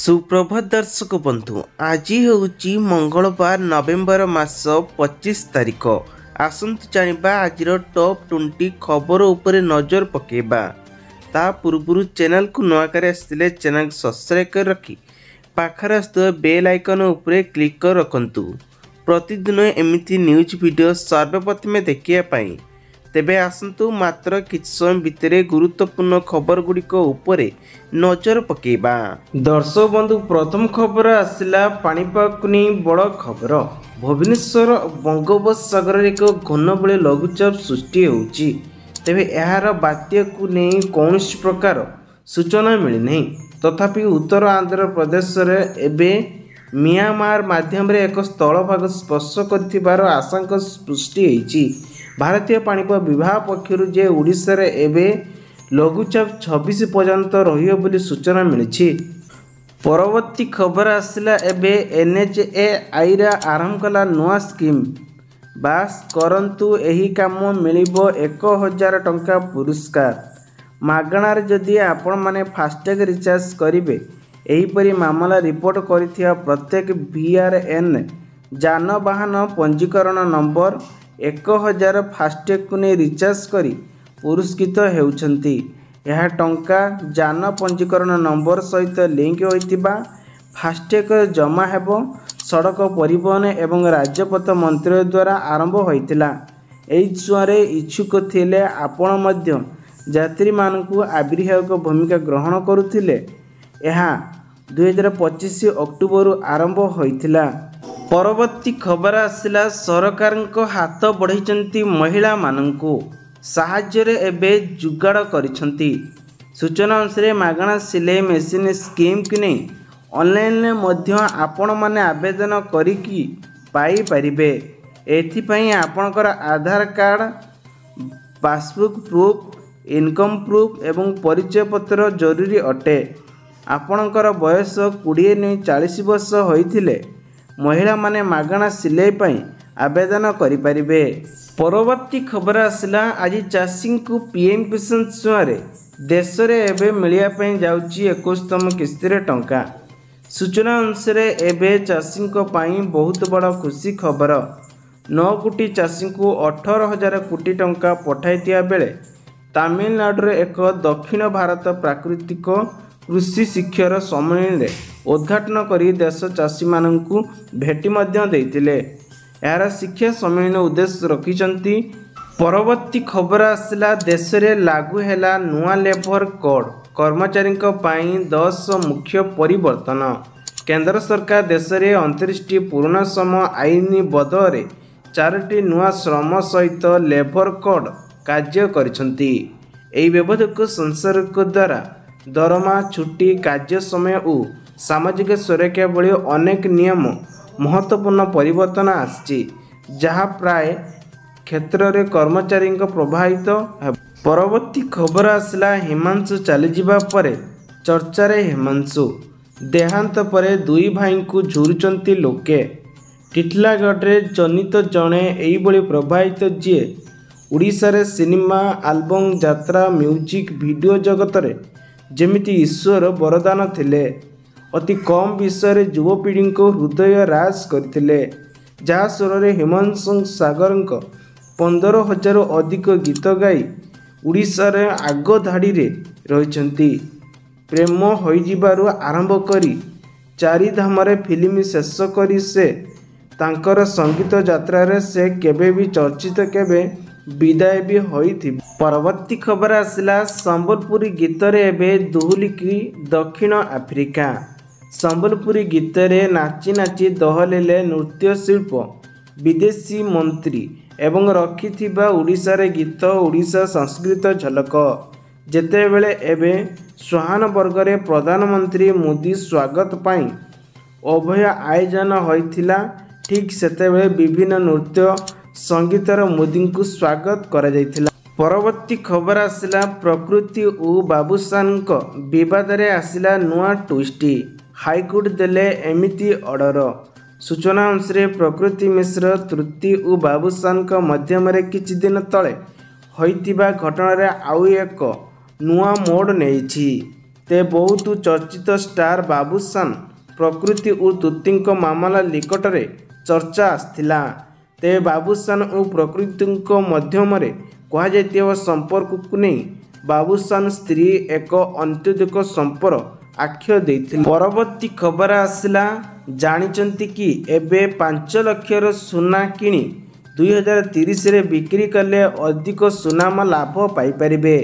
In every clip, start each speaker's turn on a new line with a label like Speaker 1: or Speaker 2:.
Speaker 1: सुप्रभात दर्शक बंधु आज हूँ मंगलवार नवेम्बर मास 25 तारिख। आसंतु जानिबा आजिर टॉप 20 खबर उपरे नजर पकेबा। ता पूर्व चैनल को नुआकार आसते चैनल सब्सक्राइब कर रखी पाखर आसुवा बेल आइकन उपरे क्लिक कर रखंतु। प्रतिदिन एमिति न्यूज वीडियो सर्वप्रथमे देखिया पाई। तेबे आसंतु मात्र किछि समय भितर गुरुत्वपूर्ण खबर गुड़िक उपरे नजर पकेबा। दर्शक बंधु प्रथम खबर आसिला पाणीपाग को नहीं बड़ खबर। भुवनेश्वर बंगोपसागर एक घन बड़े लघुचाप सृष्टि होउची। तेबे यार बात्या को नहीं कौन प्रकार सूचना मिली नहीं। तथापि उत्तर आंध्र प्रदेश एबे म्यांमार माध्यम एक स्थलभाग स्पर्श कर आशंका सृष्टि होइची। भारतीय पाणीपाग विभाग पक्षर जे ओडिशा रे एबे लघुचाप 26 पर्यंत रहियो बोली सूचना मिली। परवर्ती खबर आसिला एबे NHAI रा आरंभ कला नुआ स्कीम। बास करंतु एही काम मिलिबो 1000 टंका पुरस्कार मागणार जदि आपण माने फास्टैग रिचार्ज करिवे। एहीपरि मामला रिपोर्ट करिथिया प्रत्येक VRN जानवाहन पंजीकरण नंबर 1000 फास्टैग को नहीं रिचार्ज करी पुरस्कृत हेउछंती। यह टंका जान पंजीकरण नंबर सहित लिंक होइतिबा फास्टैग जमा हेबो। सड़क परिवहन एवं राजपथ मंत्री द्वारा आरंभ होइतिला। एई छुआरे इच्छुक थिले आपण मध्य यात्री मानकु आविर्भावक भूमिका ग्रहण करुथिले। यह 2025 अक्टोबर आरंभ होइतिला। परवर्ती खबर आसिला सरकार हाथ बढ़ाई महिला मानंकु साहाय्य एबे जुगाड़ करिसंती। सूचना अनुसार मागଣା सिलाई मेसीन स्कीम कि नहीं ऑनलाइन मध्य आपण माने आवेदन करिकी पाई परिबे। एथिपई आपणकर Aadhaar card passbook proof income proof एवं परिचय पत्र जरूरी अटे। आपणकर बयस 20 नहीं 40 वर्ष होइथिले महिला माने मागଣା सिलाई पाई आवेदन करिपारिबे। परवर्ती खबर आसिला आज चाषी को PM किसान छुआरे देश रे एबे मिलिया पाई जाउची 21तम किस्ती रे टंका। सूचना अनुसार एबे चाषी को पाई बहुत बड़ा खुशी खबर। 9 कोटी चाषी को 18,000 कोटी टंका पठाइतिया बेले तमिलनाडु एक दक्षिण भारत प्राकृतिक कृषि शिक्षार सम्मेलन उद्घाटन करी देश चाषी मानू भेटी देइतिले। यार शिक्षा सम्मेलन उद्देश्य रखिछंती। परवर्ती खबर आसिला देश रे लागू हैला नुआ लेबर कोड। कर्मचारी पाई 10 मुख्य परिवर्तन। केंद्र सरकार देश रे 29टी पुराना श्रम आईन बदल रे 4टी नुआ श्रम सहित लेबर कोड कार्य करिछंती। एई व्यवधान संसार द्वारा दरमा छुट्टी कार्य समय और सामाजिक सुरक्षा भली अनेक नियम महत्वपूर्ण परिवर्तन आछि जहाँ प्राय क्षेत्र रे कर्मचारी प्रभावित है। परवर्ती खबर आसला हिमांशु चलीजा पर चर्चा हिमांशु देहांत पर दुई भाई को झुरुचंती लोके। टिटलागढ़ जनित जड़े यही प्रभावित जी ओडिशा रे सिनेमा आल्बम यात्रा म्यूजिक वीडियो जगत रे जेमिति ईश्वर वरदान थिले। अति कम विषय युवपीढ़ी को हृदय रास करथिले। जहाँ स्वर हिमांशु सागर 15,000 अधिक गीत गाई ओडिशा रे आग धाड़ी रे रहिछंती। प्रेम होइजिबारु आरंभ करी चारिधाम रे फिल्म शेष करी से तांकर संगीत यात्रा रे से केबे भी चर्चित केबे विदाय भी होइथि। परवर्ती खबर आसिला संबलपुरी गीत रे एबे दुहुलिकी दक्षिण आफ्रिका। संबलपुरी गीत रे नाची नाची दहलेले नृत्य शिल्प विदेशी मंत्री एवं रखिथिबा ओडिशा रे गीत ओडिशा संस्कृत झलक। जेतेबेले एबे स्वाहान वर्ग रे प्रधानमंत्री मोदी स्वागत पाई अभय आयोजन होइथिला। ठीक सेतेबेले विभिन्न नृत्य संगीतर मोदी को स्वागत करा जायथिला। परवर्ती खबर आसिला प्रकृति और बाबूसान विवाद रे आसिला नुआ ट्विस्ट। हाईकोर्ट देले एमिति ऑर्डर। सूचना अनुसार प्रकृति मिश्र तृप्ति और बाबूसान मध्यम किछि दिन तले होइतिबा घटना रे आउ एक नुआ मोड़ नेइछि। ते बहुत चर्चित स्टार बाबूशान प्रकृति और तृतीय मामला निकटरे चर्चा आसथिला। ते बाबूशान और प्रकृति मध्यम कहुवा संपर्क को नहीं बाबूशान स्त्री एक अत्यधिक संपर्क आख्य देथिले। परवर्ती खबर आसला जानिचंती कि एबे 5 लाख सुना किणी 2030 रे बिक्री कले अधिक सुनाम लाभ पाई परिबे।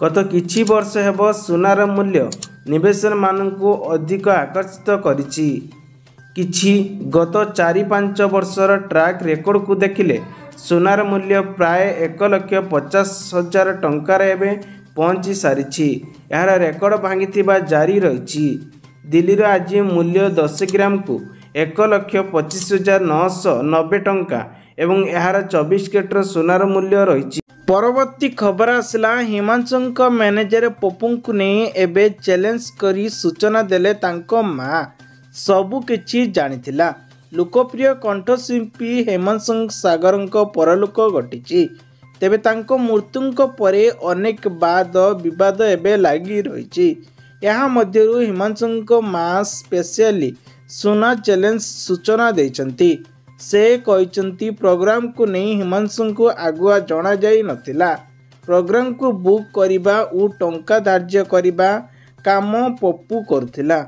Speaker 1: गत किछि वर्ष हेब सुनार मूल्य निवेशक मानक अधिक आकर्षित करिछि। किछि गत 4-5 वर्षर ट्रैक रेकर्ड को देखिले सुनार मूल्य प्राय 1,50,000 टंकार एवं पहुँची सारी। यार रेकर्ड भांगी जारी रही। दिल्लीर आज मूल्य 10 ग्राम को 1,25,990 टंका एवं यार 24 कैरेट सुनार मूल्य रही। परवर्ती खबर आसला हिमांशु मैनेजर पप्पू को नहीं एबे चैलेंज करी सूचना देले तांको माँ सबु किछि जानिथिला। लोकप्रिय कंठशिल्पी हेमंत सागर परलोक घटी। तेबे तांको मृत्यु परे अनेक वाद विवाद एबे लगी रही। यहाँ मध्यरु हिमांशु माँ स्पेशली सुना चैलेंज सूचना देइचंती। से कहिचंती प्रोग्राम को नहीं हिमांशु को आगुआ जना जाई नथिला। प्रोग्राम को बुक करिबा और टंका धार्य करिबा काम पप्पू करथिला।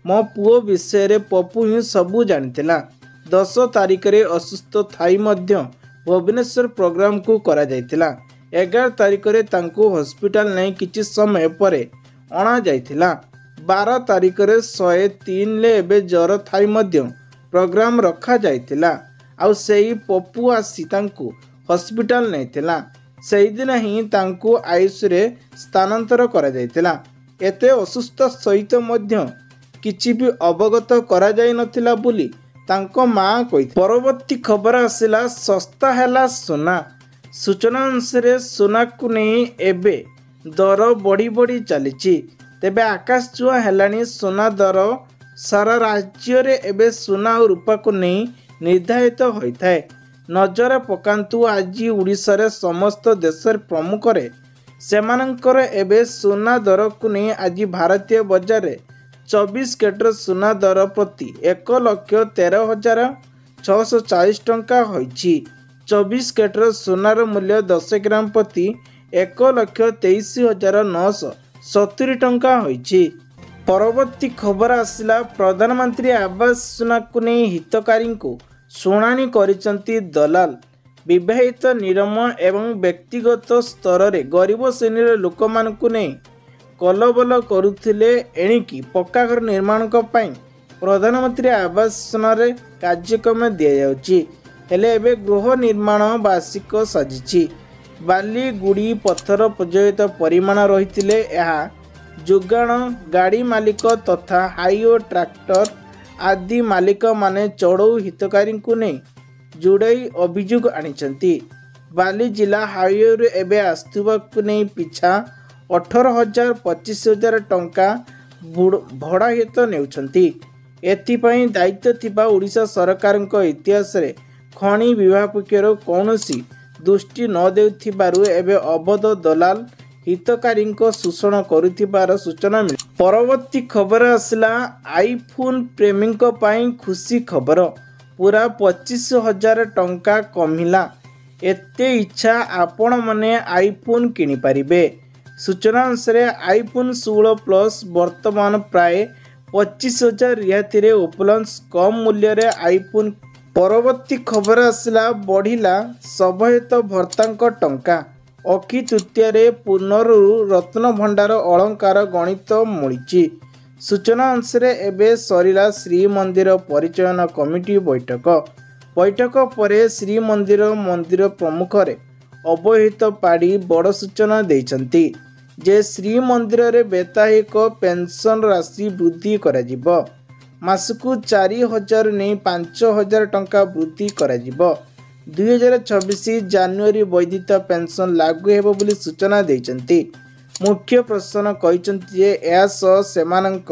Speaker 1: मो पुओ विषय रे पप्पू ही सबू जानिथिला। 10 तारिख रे असुस्थ थाई मध्य भुवनेश्वर प्रोग्राम को करा जायतिला। 11 तारिख रे तांको हॉस्पिटल नहीं किछि समय परे अणा जायतिला। 12 तारिख रे 103 ले एबे जर थाई मध्य प्रोग्राम रखा जायतिला। आउ सेही पप्पू आसी तांको हॉस्पिटल नैतिला। सेही दिन ही तांको आयुष रे स्थानांतर करा जायतिला। एते असुस्थ सहित मध्य किछि भी अवगत करा जाय नथिला बोली तांको माँ कही। परवर्ती खबर आसला सस्ता हैला सोना। सूचना अनुसार सोना को नहीं एबे दर बढ़ी बढ़ी चली। तेबे आकाश छुआ हेलानी सोना दर। सारा राज्य रे एबे सोना और रूपा को नहीं निर्धारित होता है। नजर पकांतु आज उड़ीसा रे समस्त देशर प्रमुख रे सेमानंकर एबे सोना दर को नहीं आज भारतीय बाजार रे 24 कैरेट सुना दर प्रति 1,13,640 टंका होइछि। 24 कैरेट सुनार मूल्य 10 ग्राम प्रति 1,23,970 टंका होइछि। परवर्ती खबर आसला प्रधानमंत्री आवास योजना को नहीं हितकारी को शुणाणी करिसंती दलाल। विवाहित निरम एवं व्यक्तिगत स्तर रे गरीब श्रेणी लोक मान को नहीं कलबल करुथिले। एणिकी पक्का घर निर्माण पाई प्रधानमंत्री आवास योजना रे कार्यक्रम दिया जाउची। हेले एबे गृह निर्माण वार्षिक साजिछि। बाली गुड़ी पत्थर पर्याप्त परिमाण रहिथिले ଏହା जोगाण गाड़ी मालिक तथा हाईवे ट्रैक्टर आदि मालिक माने चढ़ऊ हितकारी को नहीं जोड़ाई अभियोग आनिचंती। बाली जिला हाईवे एबे आस्तुबा को नहीं पिछा 18,000-25,000 टंका भड़ा हित नेउछंती। एथिपाई दायित्व थिबा ओडिशा सरकार इतिहास रे खनि विभाग पक्षर कौनसी दृष्टि न देउथिबारु एबे अवध दलाल हितकारी शोषण करुथिबार सूचना मिली। परवर्ती खबर आसला आईफोन प्रेमी पाई खुशी खबर। पूरा 25,000 टंका कमिला। एते इच्छा आपण माने आईफोन किनि पारिबे। सूचना अनुसार आईफोन 16 प्लस वर्तमान प्राय 25,000 रियायती रे उपलब्ध कम मूल्य रे आईफोन। परवर्ती खबर आसला बढ़िला सभयत भर्तांक टंका। अक्षी तृतीय रे पुनरु रत्न भंडार अलंकार गणित मिली। सूचना अनुसार एबे सरिला श्रीमंदिर परिचयन कमिटी बैठक परे श्रीमंदिर प्रमुख रे अवहित पाड़ी बड़ सूचना देइछंती जे श्रीमंदिर रे बेताहिक पेंशन राशि वृद्धि कराजिब। मासकु 4,000 नहीं 5,000 टंका वृद्धि कराजिब। 2026 जानुआरी वैदिक पेंशन लागू हेबो बोली सूचना देइछंती। मुख्य प्रशासन कहिछंती जे एहा सह सेमानंक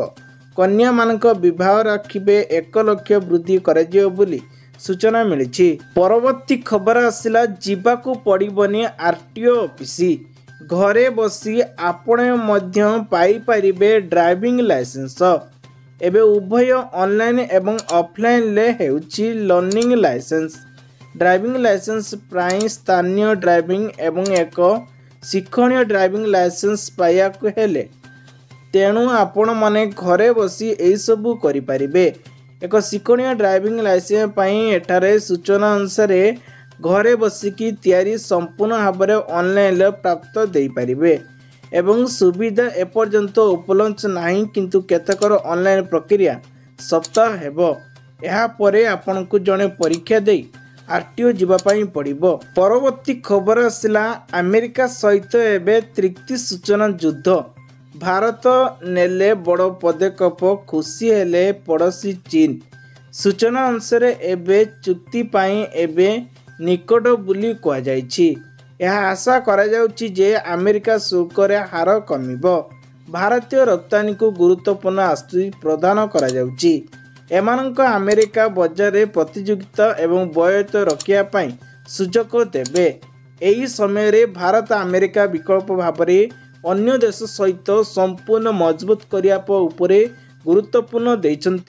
Speaker 1: कन्या मानक विवाह राखिबे 1 लाख वृद्धि कराजियो बोली सूचना मिली। परवर्ती खबर आसला जीवाकू पड़िबनी आरटीओ ऑफिस। घरे बसी आपण मध्य पाई परिबे ड्राइविंग लाइसेंस। एबे उभय ऑनलाइन एवं ऑफलाइन ले हेउची लर्निंग लाइसेंस। ड्राइविंग लाइसेंस प्राय स्थानीय ड्राइविंग एवं एक शिक्षणीय ड्राइविंग लाइसेंस पाइया को हेले तेणु आपण माने घरे बसी एई सबु करि परिबे। एक शिक्षणीय ड्राइविंग लाइसेंस पाई एठारे सूचना अनुसार घरे बसिकी तैयारी संपूर्ण भाव में ऑनलाइन प्राप्त दे पारिबे एवं सुविधा एपर्यंत उपलब्ध नहीं किंतु केतकर ऑनलाइन प्रक्रिया सप्ताह हेबो। ଏହା ପରେ आपनको जड़े परीक्षा दे आरटीओ जीवाई पड़ो। परवर्ती खबर आसला अमेरिका सहित एवं तृप्ति सूचना युद्ध। भारत नेले बड़ पदक्षेप खुशी हेले पड़ोशी चीन। सूचना अनुसार एवं चुक्ति पाई एवं निकट बुली कहुछि। यह आशा करा जाउछि जे अमेरिका शुल्क रे हार कमिबो। भारतीय रप्तानी को गुरुत्वपूर्ण आस्तु प्रदान करा जाउछि। एमानंक अमेरिका बजार रे प्रतियोगिता एवं बयत रखिया पाई सुजोग देबे। एही समय रे भारत अमेरिका विकल्प भाव में अन्य देश सहित संपूर्ण मजबूत करिया उपरे गुरुत्वपूर्ण दैछन्ति।